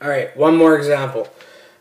Alright, one more example.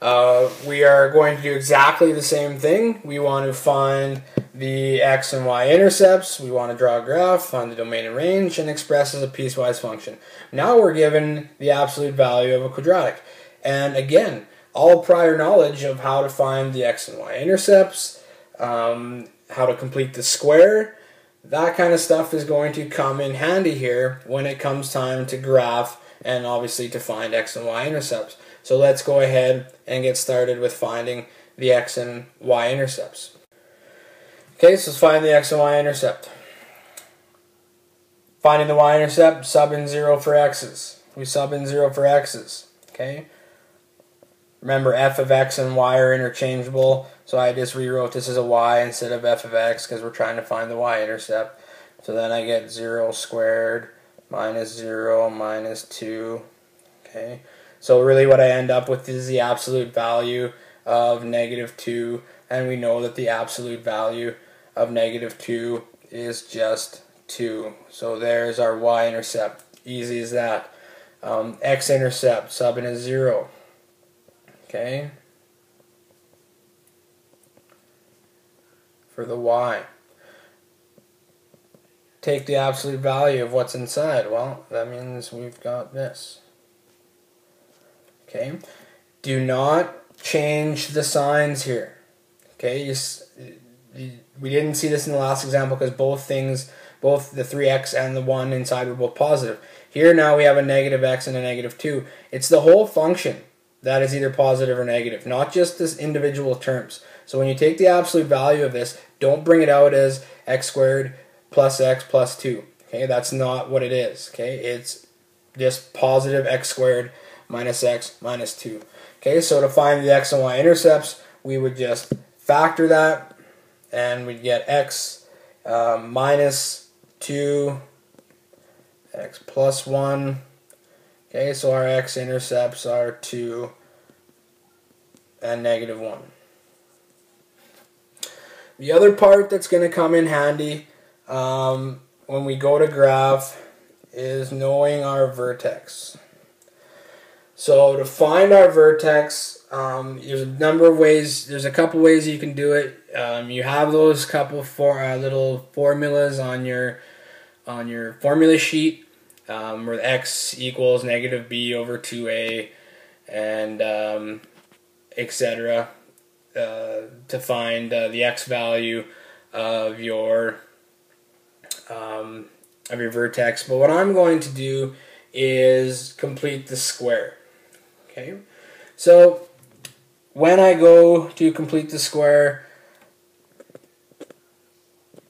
We are going to do exactly the same thing. We want to find the x and y intercepts. We want to draw a graph, find the domain and range, and express as a piecewise function. Now we're given the absolute value of a quadratic. And again, all prior knowledge of how to find the x and y intercepts, how to complete the square, that kind of stuff is going to come in handy here when it comes time to graph and obviously to find x and y intercepts. So let's go ahead and get started with finding the x and y intercepts. Okay, so let's find the x and y intercept. Finding the y-intercept, sub in 0 for x's. We sub in 0 for x's. Okay. Remember, f of x and y are interchangeable, so I just rewrote this as a y instead of f of x because we're trying to find the y-intercept. So then I get 0 squared minus 0 minus 2. Okay. So really what I end up with is the absolute value of negative 2, and we know that the absolute value of negative 2 is just 2. So there's our y-intercept. Easy as that. X-intercept, sub in as 0. Okay. For the y. Take the absolute value of what's inside. Well, that means we've got this. Okay. Do not change the signs here. Okay. We didn't see this in the last example because both the 3x and the 1 inside were both positive. Here now we have a negative x and a negative 2. It's the whole function that is either positive or negative, not just this individual terms. So when you take the absolute value of this, don't bring it out as x squared plus x plus 2. Okay, that's not what it is. Okay, it's just positive x squared minus x minus 2. Okay, so to find the x and y intercepts, we would just factor that, and we'd get x minus 2, x plus 1. Okay, so our x-intercepts are 2 and negative 1. The other part that's going to come in handy when we go to graph is knowing our vertex. So to find our vertex, there's a number of ways. There's a couple ways you can do it. You have those couple little formulas on your formula sheet. Where x equals negative b over 2a, and etc. To find the x value of your vertex. But what I'm going to do is complete the square. Okay, so when I go to complete the square,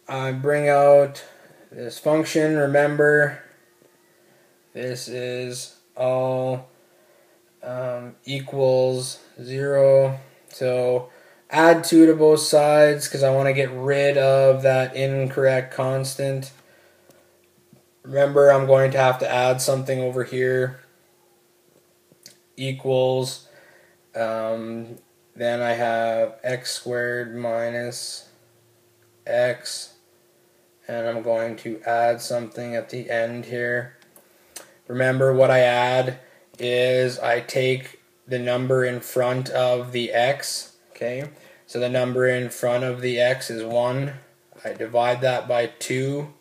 I bring out this function. Remember, this is all equals 0. So add 2 to both sides because I want to get rid of that incorrect constant. Remember, I'm going to have to add something over here. Equals. Then I have x squared minus x. And I'm going to add something at the end here. Remember, what I add is I take the number in front of the x. Okay, so the number in front of the x is 1. I divide that by 2.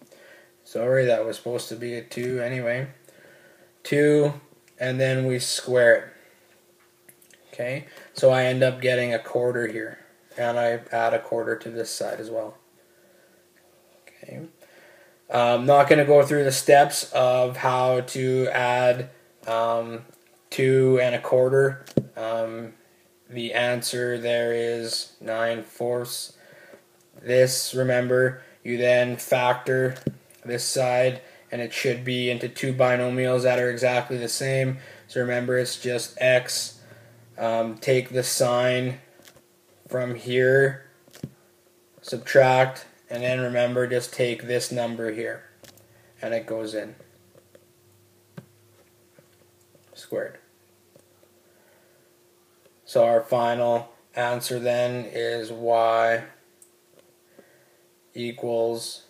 Sorry, that was supposed to be a 2 anyway. 2, and then we square it. Okay, so I end up getting a quarter here, and I add a quarter to this side as well. Okay. I'm not going to go through the steps of how to add 2 and a quarter. The answer there is 9/4. This, remember, you then factor this side, and it should be into 2 binomials that are exactly the same. So remember, it's just x. Take the sign from here, subtract, and then remember, just take this number here, and it goes in. Squared. So our final answer then is y equals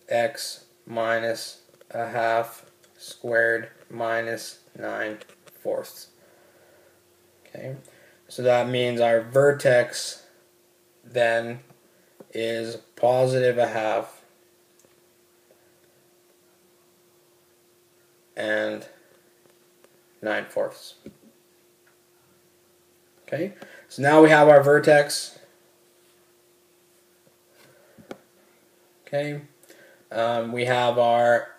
x minus a half squared minus 9/4. 9/4. Okay, so that means our vertex then is positive 1/2 and 9/4. Okay, so now we have our vertex. Okay, we have our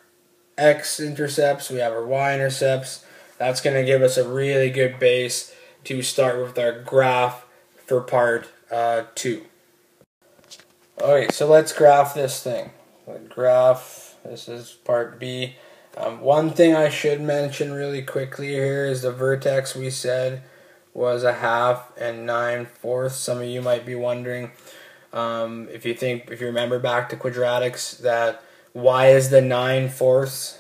x-intercepts, we have our y-intercepts. That's going to give us a really good base to start with our graph for part 2. Okay, so let's graph this thing. This is part B. One thing I should mention really quickly here is the vertex we said was 1/2 and 9/4. Some of you might be wondering, if you remember back to quadratics, that why is the 9/4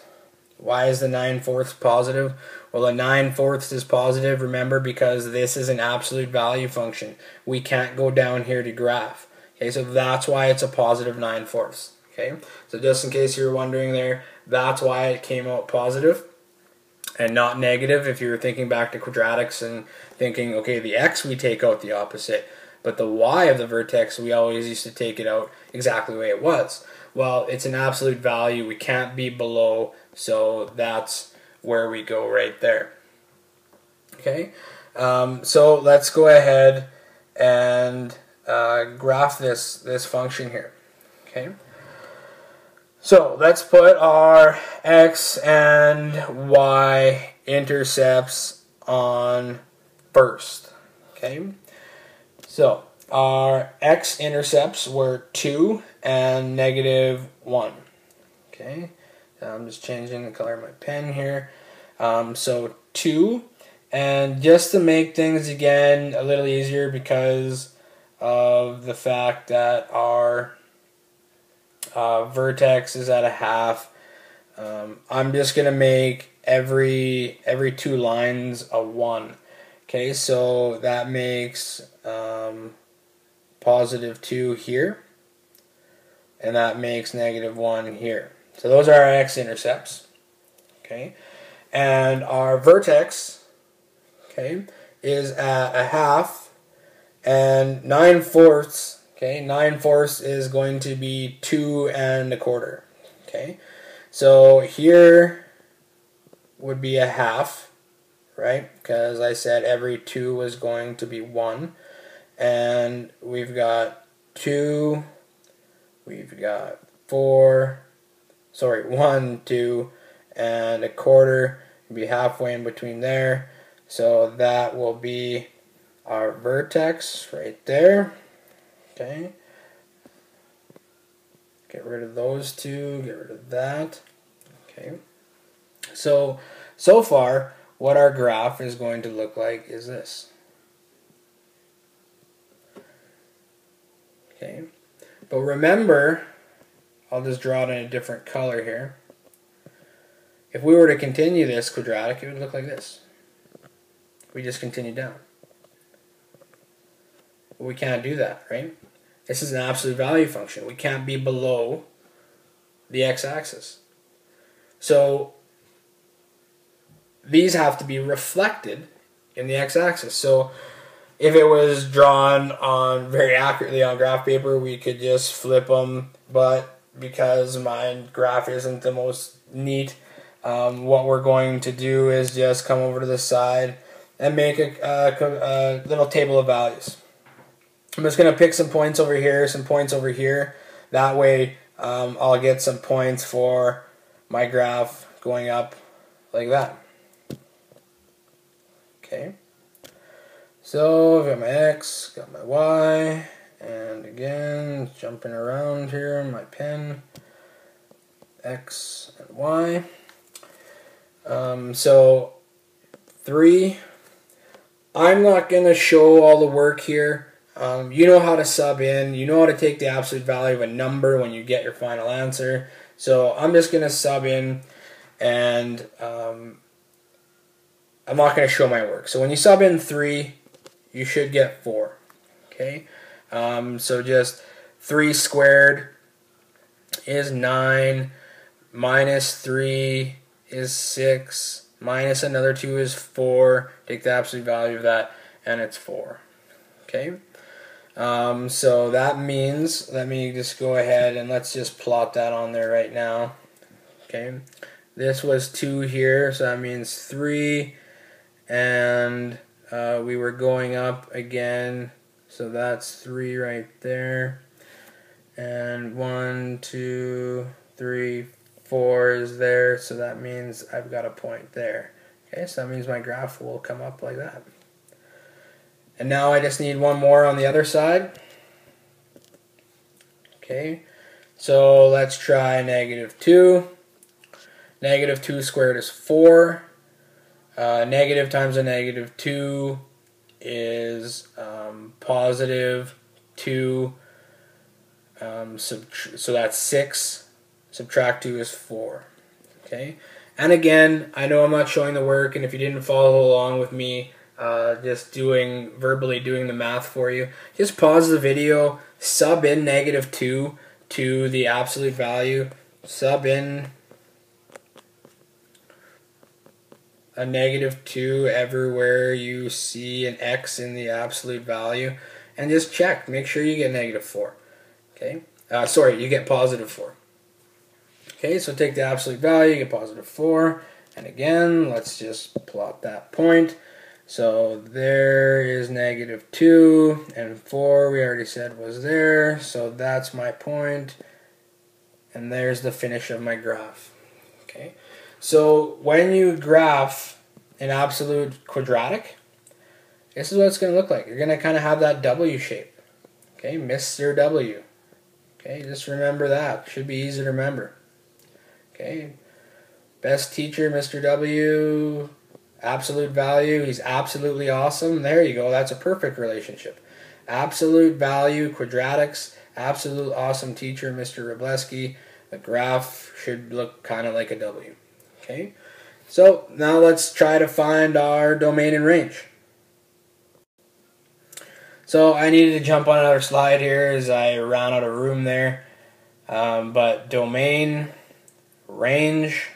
positive? Well, the 9/4 is positive, remember, because this is an absolute value function. We can't go down here to graph. Okay, so that's why it's a positive 9/4. Okay, so just in case you were wondering there, that's why it came out positive and not negative. If you were thinking back to quadratics and thinking, okay, the x we take out the opposite, but the y of the vertex we always used to take it out exactly the way it was. Well, it's an absolute value. We can't be below, so that's where we go right there. Okay, so let's go ahead and graph this function here. Okay, so let's put our x and y intercepts on first. Okay, so our x-intercepts were 2 and -1. Okay, I'm just changing the color of my pen here. So 2, and just to make things again a little easier because of the fact that our vertex is at 1/2, I'm just going to make every 2 lines a 1. Okay, so that makes +2 here, and that makes -1 here. So those are our x-intercepts. Okay, and our vertex, okay, is at 1/2 and 9/4. Okay, 9/4 is going to be 2 1/4. Okay, so here would be 1/2, right? Because I said every 2 was going to be 1. And we've got 2, we've got 1, 2, and 1/4. Be halfway in between there. So that will be our vertex right there. Okay. Get rid of those 2, get rid of that. Okay. So far, what our graph is going to look like is this. Okay, but remember, I'll just draw it in a different color here. If we were to continue this quadratic, it would look like this. We just continue down. But we can't do that, right? This is an absolute value function. We can't be below the x-axis. So these have to be reflected in the x-axis. So if it was drawn on very accurately on graph paper, we could just flip them, but because my graph isn't the most neat, what we're going to do is just come over to the side and make a little table of values. I'm just going to pick some points over here, some points over here. That way I'll get some points for my graph going up like that. Okay. So I've got my x, got my y, and again, jumping around here on my pen, x and y. So 3, I'm not going to show all the work here. You know how to sub in, you know how to take the absolute value of a number when you get your final answer. So I'm just going to sub in, and I'm not going to show my work. So when you sub in 3, you should get 4. Okay, so just 3 squared is 9, minus 3 is 6, minus another 2 is 4. Take the absolute value of that, and it's 4. Okay? So that means, let me just go ahead and let's just plot that on there right now. Okay? This was 2 here, so that means 3, and we were going up again, so that's 3 right there. And 1, 2, 3, 4 is there, so that means I've got a point there. Okay, so that means my graph will come up like that. And now I just need one more on the other side. Okay, so let's try -2. -2 squared is 4. Negative times a -2 is positive 2. So that's 6. Subtract 2 is 4. Okay, and again, I know I'm not showing the work, and if you didn't follow along with me, just verbally doing the math for you, just pause the video, sub in -2 to the absolute value, sub in a -2 everywhere you see an x in the absolute value, and just check, make sure you get -4. Okay, sorry, you get +4. Okay, so take the absolute value, you get +4, and again, let's just plot that point. So there is -2, and 4 we already said was there, so that's my point, and there's the finish of my graph. Okay, so when you graph an absolute quadratic, this is what it's going to look like. You're going to kind of have that W shape. Okay, Mr. W. Okay, just remember that. Should be easy to remember. Okay, best teacher, Mr. W. Absolute value, he's absolutely awesome. There you go, that's a perfect relationship. Absolute value, quadratics, absolute awesome teacher, Mr. Wroblewski. The graph should look kind of like a W. Okay, so now let's try to find our domain and range. So I needed to jump on another slide here as I ran out of room there. But domain, range,